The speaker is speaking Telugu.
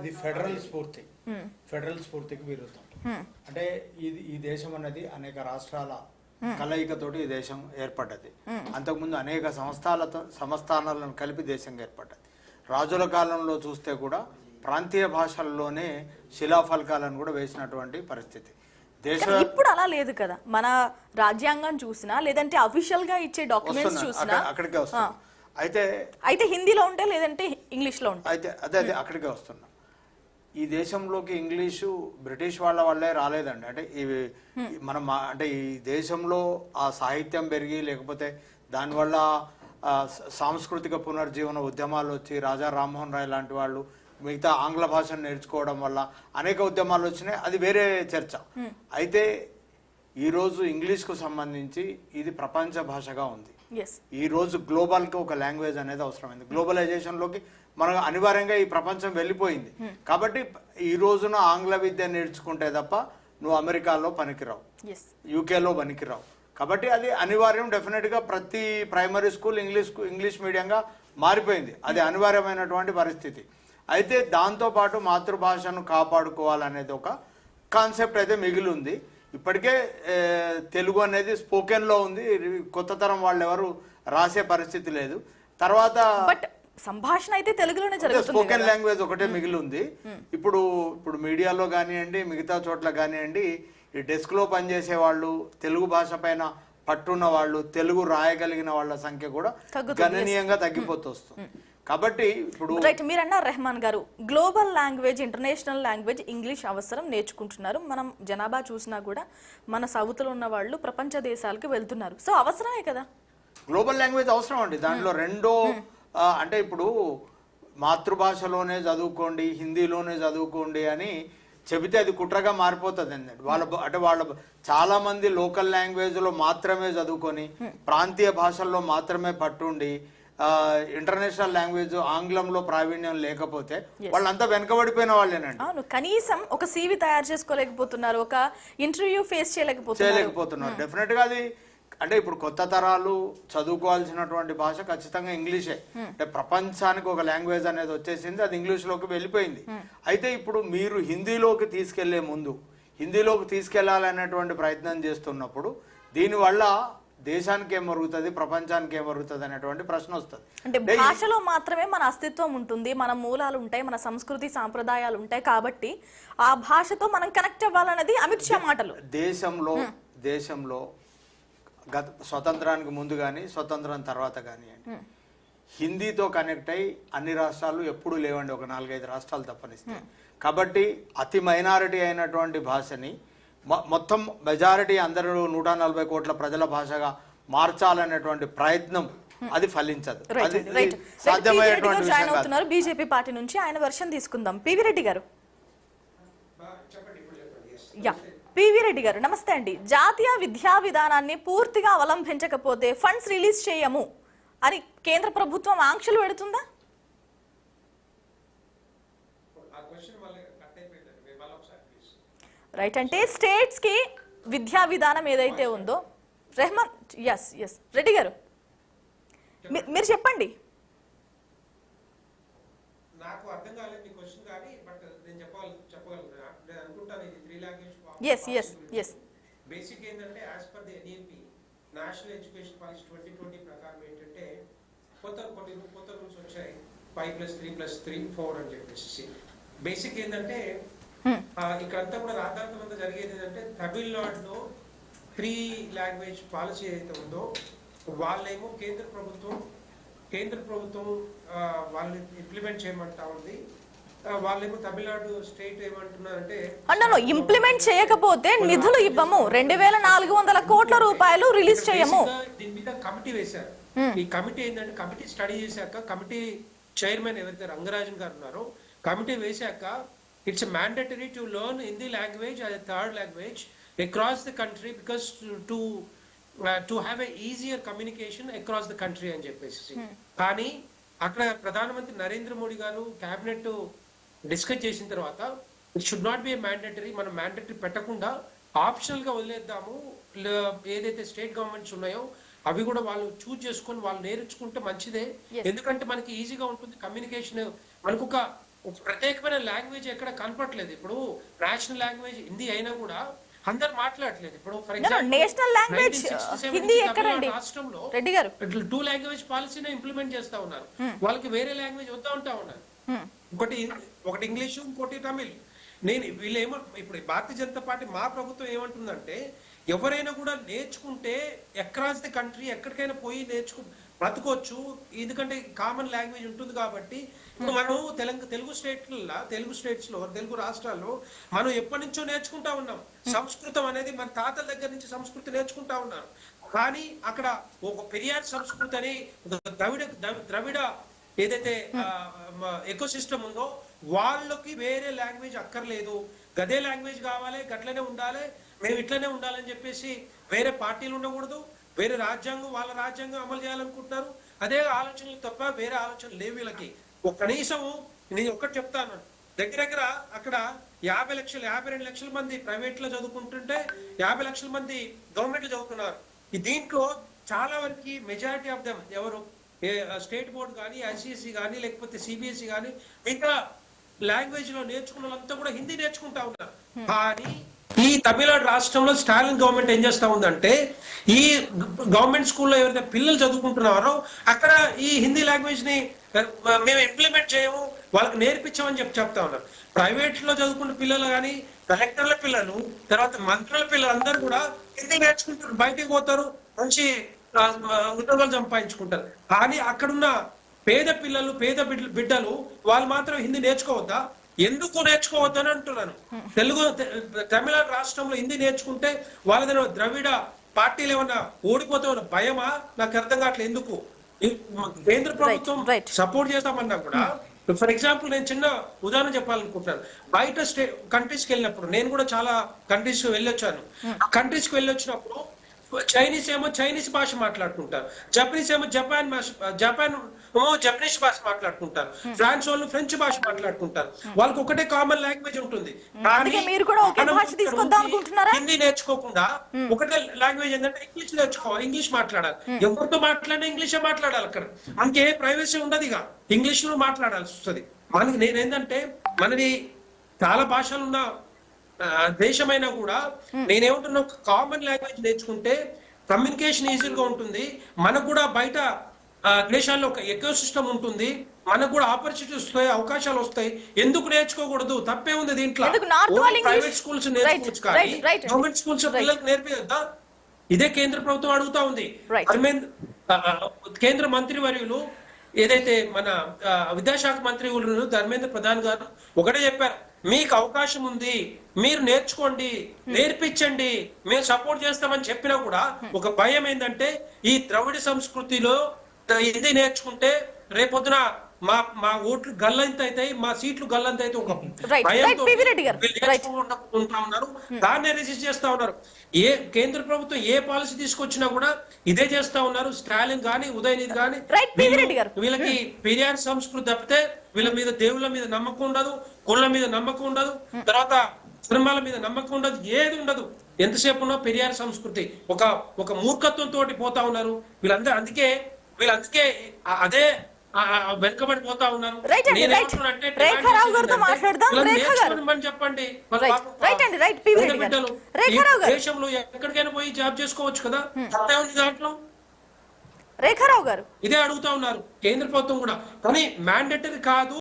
ఇది ఫెడరల్ స్ఫూర్తికి విరుద్ధం. అంటే ఈ దేశం అనేది అనేక రాష్ట్రాల కలయికతోటి ఈ దేశం ఏర్పడ్డది. అంతకుముందు అనేక సంస్థానాలను కలిపి దేశంగా ఏర్పడ్డది. రాజుల కాలంలో చూస్తే కూడా ప్రాంతీయ భాషల్లోనే శిలాఫలకాలను కూడా వేసినటువంటి పరిస్థితి. ఇప్పుడు అలా లేదు కదా. మన రాజ్యాంగం చూసినా లేదంటే అఫీషియల్ గా ఇచ్చే డాక్యుమెంట్స్ చూసినా అక్కడికే వస్తుంది. అయితే హిందీలో ఉంటాయి లేదంటే ఇంగ్లీష్ లో ఉంటాయి. అయితే అదే అక్కడికే వస్తున్నా. ఈ దేశంలోకి ఇంగ్లీషు బ్రిటిష్ వాళ్ళ వల్లే రాలేదండి. అంటే ఇవి మనం అంటే ఈ దేశంలో ఆ సాహిత్యం పెరిగి లేకపోతే దానివల్ల సాంస్కృతిక పునర్జీవన ఉద్యమాలు వచ్చి రాజా రామ్మోహన్ రాయ్ లాంటి వాళ్ళు మిగతా ఆంగ్ల భాషను నేర్చుకోవడం వల్ల అనేక ఉద్యమాలు వచ్చినాయి. అది వేరే చర్చ. అయితే ఈరోజు ఇంగ్లీష్కు సంబంధించి ఇది ప్రపంచ భాషగా ఉంది. ఈ రోజు గ్లోబల్కి ఒక లాంగ్వేజ్ అనేది అవసరమైంది. గ్లోబలైజేషన్లోకి మనం అనివార్యంగా ఈ ప్రపంచం వెళ్ళిపోయింది. కాబట్టి ఈ రోజున ఆంగ్ల విద్య నేర్చుకుంటే తప్ప నువ్వు అమెరికాలో పనికిరావు, యూకేలో పనికిరావు. కాబట్టి అది అనివార్యం. డెఫినెట్గా ప్రతి ప్రైమరీ స్కూల్ ఇంగ్లీష్ మీడియంగా మారిపోయింది. అది అనివార్యమైనటువంటి పరిస్థితి. అయితే దాంతోపాటు మాతృభాషను కాపాడుకోవాలనేది ఒక కాన్సెప్ట్ అయితే మిగిలి ఉంది. ఇప్పటికే తెలుగు అనేది స్పోకెన్లో ఉంది. కొత్త తరం వాళ్ళు ఎవరు రాసే పరిస్థితి లేదు. తర్వాత సంభాషణ అయితే తెలుగులోనే జరుగుతుంది. స్పోకెన్ లాంగ్వేజ్ ఒకటే మిగిలి ఉంది. ఇప్పుడు మీడియాలో కానివ్వండి, మిగతా చోట్ల కానివ్వండి, ఈ డెస్క్ లో పనిచేసే వాళ్ళు, తెలుగు భాష పైన పట్టున్న వాళ్ళు, తెలుగు రాయగలిగిన వాళ్ళ సంఖ్య కూడా గణనీయంగా తగ్గిపోతూ వస్తుంది. కాబట్టి ఇప్పుడు మీరన్నారు రెహమాన్ గారు, global language, international language English అవసరం, నేర్చుకుంటున్నారు. మనం జనాభా చూసినా కూడా మన సౌత్ లో ఉన్న వాళ్ళు ప్రపంచ దేశాలకు వెళ్తున్నారు. సో అవసరమే కదా గ్లోబల్ లాంగ్వేజ్ అవసరం అండి. దాంట్లో రెండో అంటే ఇప్పుడు మాతృభాషలోనే చదువుకోండి, హిందీలోనే చదువుకోండి అని చెబితే అది కుట్రగా మారిపోతుంది అండి. వాళ్ళ చాలా మంది లోకల్ లాంగ్వేజ్ లో మాత్రమే చదువుకొని ప్రాంతీయ భాషల్లో మాత్రమే పట్టుండి ఇంటర్నేషనల్ లాంగ్వేజ్ ఆంగ్లంలో ప్రావీణ్యం లేకపోతే వాళ్ళంతా వెనకబడిపోయిన వాళ్ళేనండి. అవును, కనీసం ఒక CV తయారు చేసుకోలేకపోతున్నారు, ఒక ఇంటర్వ్యూ ఫేస్ చేయలేకపోతున్నారు. డెఫినెట్ గా అది అంటే ఇప్పుడు కొత్త తరాలు చదువుకోవాల్సినటువంటి భాష ఖచ్చితంగా ఇంగ్లీషే. అంటే ప్రపంచానికి ఒక లాంగ్వేజ్ అనేది వచ్చేసింది, అది ఇంగ్లీష్లోకి వెళ్ళిపోయింది. అయితే ఇప్పుడు మీరు హిందీలోకి తీసుకెళ్లే ముందు హిందీలోకి తీసుకెళ్లాలనేటువంటి ప్రయత్నం చేస్తున్నప్పుడు దీనివల్ల దేశానికి ఏం మరుగుతుంది, ప్రపంచానికి ఏం మరుగుతుంది అనేటువంటి ప్రశ్న వస్తుంది. అంటే భాషలో మాత్రమే మన అస్తిత్వం ఉంటుంది, మన మూలాలు ఉంటాయి, మన సంస్కృతి సాంప్రదాయాలు ఉంటాయి. కాబట్టి ఆ భాషతో మనం కనెక్ట్ అవ్వాలన్నది అమిత్ షా మాటలు. దేశంలో గత స్వతంత్రానికి ముందు కానీ స్వతంత్రం తర్వాత కానివ్వండి, హిందీతో కనెక్ట్ అయ్యి అన్ని రాష్ట్రాలు ఎప్పుడూ లేవండి, ఒక 4-5 రాష్ట్రాలు తప్పనిస్తే. కాబట్టి అతి మైనారిటీ అయినటువంటి భాషని మొత్తం మెజారిటీ అందరూ 140 కోట్ల ప్రజల భాషగా మార్చాలనేటువంటి ప్రయత్నం అది ఫలించదు. సాధ్యమైనటువంటి విషయం. బీజేపీ పార్టీ నుంచి ఆయన వర్షన్ తీసుకుందాం. పివి రెడ్డి గారు. పివి రెడ్డి గారు నమస్తే అండి. జాతీయ విద్యా విధానాన్ని పూర్తిగా అవలంబించకపోతే ఫండ్స్ రిలీజ్ చేయము అని కేంద్ర ప్రభుత్వం ఆంక్షలు పెడుతుందా? రైట్, అంటే స్టేట్స్ కి విద్యా విధానం ఏదైతే ఉందో రెహమాన్ ఎస్ రెడ్డి గారు మీరు చెప్పండి. నాకు అర్థం కాలేదు మీ క్వశ్చన్ కానీ బట్ నేను చెప్పగలను. నేను అనుకుంటాను ఇది 3 లాంగ్వేజ్ బేసిక్ ఏంటంటే as per the NEP national education policy 2020 ప్రకారం ఏంటంటే కొత్త రూల్స్ వచ్చాయి. 5+3+3 4 అని చెప్పేసి బేసిక్ ఏంటంటే ఇక్కడంతా కూడా రాద్ధాంతం జరిగేది ఏంటంటే తమిళనాడులో 3 లాంగ్వేజ్ పాలసీ ఏదైతే ఉందో వాళ్ళేమో కేంద్ర ప్రభుత్వం వాళ్ళని ఇంప్లిమెంట్ చేయమంటా ఉంది. వాళ్ళేమో తమిళనాడు స్టేట్ ఏమంటున్నారంటే ఇంప్లిమెంట్ చేయకపోతే నిధులు ఇవ్వము, 2400 కోట్ల రూపాయలు రిలీజ్ చేయము. దీని మీద కమిటీ వేశారు. ఈ కమిటీ ఏంటంటే కమిటీ స్టడీ చేశాక కమిటీ చైర్మన్ ఎవరైతే రంగరాజన్ గారు ఉన్నారో కమిటీ వేశాక it's mandatory to learn Hindi language as a third language across the country because to have a easier communication across the country అని చెప్పేసి. కానీ అక్కడ ప్రధానమంత్రి నరేంద్ర మోడీ గారు క్యాబినెట్ డిస్కస్ చేసిన తర్వాత it should not be mandatory, మనం మ్యాండేటరీ పెట్టకుండా ఆప్షనల్ గా వదిలేద్దాము. ఏదైతే స్టేట్ గవర్నమెంట్స్ ఉన్నాయో అవి కూడా వాళ్ళు చూజ్ చేసుకొని వాళ్ళు నేర్చుకుంటే మంచిదే. ఎందుకంటే మనకి ఈజీగా ఉంటుంది కమ్యూనికేషన్. మనకు ఒక ఒక ప్రత్యేకమైన లాంగ్వేజ్ ఎక్కడ కనపట్లేదు. ఇప్పుడు నేషనల్ లాంగ్వేజ్ హిందీ అయినా కూడా అందరు మాట్లాడలేదు. ఇప్పుడు for example national language Hindi ఎక్కడండి రాష్ట్రంలో రెడ్డి గారు 2 లాంగ్వేజ్ పాలసీనే ఇంప్లిమెంట్ చేస్తా ఉన్నారు. వాళ్ళకి వేరే లాంగ్వేజ్ వద్దా ఉంటా ఉన్నారు. ఒకటి ఇంగ్లీషు, ఇంకోటి తమిళ్. వీళ్ళేమో ఇప్పుడు భారతీయ జనతా పార్టీ మా ప్రభుత్వం ఏమంటుందంటే ఎవరైనా కూడా నేర్చుకుంటే అక్రాస్ ది కంట్రీ ఎక్కడికైనా పోయి బ్రతకొచ్చు, ఎందుకంటే కామన్ లాంగ్వేజ్ ఉంటుంది కాబట్టి. ఇప్పుడు మనం తెలుగు స్టేట్స్ లో తెలుగు రాష్ట్రాల్లో మనం ఎప్పటి నుంచో నేర్చుకుంటా ఉన్నాం. సంస్కృతం అనేది మన తాతల దగ్గర నుంచి సంస్కృతి నేర్చుకుంటా ఉన్నాం. కానీ అక్కడ ఒక పెరియార్ సంస్కృతి అని ద్రవిడ ఏదైతే ఎకో సిస్టమ్ ఉందో వాళ్ళకి వేరే లాంగ్వేజ్ అక్కర్లేదు, గదే లాంగ్వేజ్ కావాలి, గట్లనే ఉండాలి, మేము ఇట్లనే ఉండాలని చెప్పేసి వేరే పార్టీలు ఉండకూడదు, వేరే వాళ్ళ రాజ్యాంగం అమలు చేయాలనుకుంటున్నారు. అదే ఆలోచనలు తప్ప వేరే ఆలోచనలు లేవు వీళ్ళకి. కనీసం నేను ఒక్కటి చెప్తాను, దగ్గర అక్కడ 52 లక్షల మంది ప్రైవేట్ లో చదువుకుంటుంటే 50 లక్షల మంది గవర్నమెంట్ లో చదువుతున్నారు. దీంట్లో చాలా వరకు మెజారిటీ ఆఫ్ దెమ్ ఎవరు స్టేట్ బోర్డు కానీ, ఐసిఎస్సి కానీ, లేకపోతే సిబిఎస్ఈ కానీ మిగతా లాంగ్వేజ్ లో నేర్చుకున్న వాళ్ళంతా కూడా హిందీ నేర్చుకుంటా ఉన్నారు. కానీ ఈ తమిళనాడు రాష్ట్రంలో స్టాలిన్ గవర్నమెంట్ ఏం చేస్తా ఉందంటే ఈ గవర్నమెంట్ స్కూల్లో ఎవరైతే పిల్లలు చదువుకుంటున్నారో అక్కడ ఈ హిందీ లాంగ్వేజ్ ని మేము ఇంప్లిమెంట్ చేయము, వాళ్ళకి నేర్పించామని చెప్తా ఉన్నారు. ప్రైవేట్ లో చదువుకున్న పిల్లలు కానీ, కలెక్టర్ల పిల్లలు, తర్వాత మంత్రుల పిల్లలు అందరూ కూడా హిందీ నేర్చుకుంటారు, బయటికి పోతారు, మంచి ఉద్యోగాలు సంపాదించుకుంటారు. కానీ అక్కడున్న పేద పిల్లలు, పేద బిడ్డలు వాళ్ళు మాత్రం హిందీ నేర్చుకోవద్దా? ఎందుకు నేర్చుకోవద్దని అంటున్నాను. తమిళనాడు రాష్ట్రంలో హిందీ నేర్చుకుంటే వాళ్ళ ద్రవిడ పార్టీలు ఏమన్నా ఓడిపోతామన్న భయమా? నాకు అర్థం కావట్లేదు. ఎందుకు కేంద్ర ప్రభుత్వం సపోర్ట్ చేస్తామన్నా కూడా, ఫర్ ఎగ్జాంపుల్ నేను చిన్న ఉదాహరణ చెప్పాలనుకుంటున్నాను. బయట కంట్రీస్కి వెళ్ళినప్పుడు, నేను కూడా చాలా కంట్రీస్ వెళ్ళొచ్చాను. ఆ కంట్రీస్కి వెళ్ళొచ్చినప్పుడు చైనీస్ ఏమో చైనీస్ భాష మాట్లాడుకుంటారు, జపనీస్ ఏమో జపనీస్ భాష మాట్లాడుకుంటారు, ఫ్రాన్స్ వాళ్ళు ఫ్రెంచ్ భాష మాట్లాడుకుంటారు. వాళ్ళకి ఒకటే కామన్ లాంగ్వేజ్ ఉంటుంది. హిందీ నేర్చుకోకుండా ఒకటే లాంగ్వేజ్ ఏంటంటే ఇంగ్లీష్ మాట్లాడాలి. ఎవరితో మాట్లాడినా ఇంగ్లీషే మాట్లాడాలి. అక్కడ మనకి ఏ ప్రైవసీ ఉండదు, ఇక ఇంగ్లీష్ లో మాట్లాడాల్సి వస్తుంది. మనకి నేనేంటంటే మనది చాలా భాషలున్న దేశమైనా కూడా నేనేమంటున్నా, కామన్ లాంగ్వేజ్ నేర్చుకుంటే కమ్యూనికేషన్ ఈజీగా ఉంటుంది. మనకు కూడా బయట దేశాల్లో ఒక ఎకో సిస్టమ్ ఉంటుంది, మనకు కూడా ఆపర్చునిటీస్ వస్తాయి, అవకాశాలు వస్తాయి. ఎందుకు నేర్చుకోకూడదు? తప్పే ఉంది దీంట్లో. ప్రైవేట్ స్కూల్స్ నేర్చుకోవచ్చు కానీ గవర్నమెంట్ స్కూల్స్ పిల్లలకు నేర్పియద్దా? ఇదే కేంద్ర ప్రభుత్వం అడుగుతా ఉంది. కేంద్ర మంత్రివర్యులు ఏదైతే మన విద్యాశాఖ మంత్రి ధర్మేంద్ర ప్రధాన్ గారు ఒకటే చెప్పారు, మీకు అవకాశం ఉంది, మీరు నేర్చుకోండి, నేర్పించండి, మేము సపోర్ట్ చేస్తామని చెప్పినా కూడా ఒక భయం ఏంటంటే ఈ ద్రవిడ సంస్కృతిలో హిందీ నేర్చుకుంటే రేపొద్దున మా ఓట్లు గల్లంత అవుతాయి, మా సీట్లు గల్లంత అయితే ఒక భయంతో ఉన్నారు. దాన్నే రెసిస్ట్ చేస్తా ఉన్నారు. కేంద్ర ప్రభుత్వం ఏ పాలసీ తీసుకొచ్చినా కూడా ఇదే చేస్తా ఉన్నారు. స్టాలిన్ గానీ, ఉదయనిధి గానీ వీళ్ళకి పెరియార్ సంస్కృతి తప్పితే వీళ్ళ మీద దేవుళ్ళ మీద నమ్మకం ఉండదు, కుళ్ళ మీద నమ్మకం ఉండదు, తర్వాత సినిమాల మీద నమ్మకం ఉండదు, ఏది ఉండదు. ఎంతసేపు ఉన్నా పెరియార్ సంస్కృతి ఒక మూర్ఖత్వంతో పోతా ఉన్నారు వీళ్ళందరూ. అందుకే అదే వెనుకబడిపోతా ఉన్నారు. చెప్పండి, దేశంలో ఎక్కడికైనా పోయి జాబ్ చేసుకోవచ్చు కదా, తప్పే ఉంది దాంట్లో. రేఖారావు గారు ఇదే అడుగుతా ఉన్నారు కేంద్ర ప్రభుత్వం కూడా. కానీ మ్యాండేటరీ కాదు,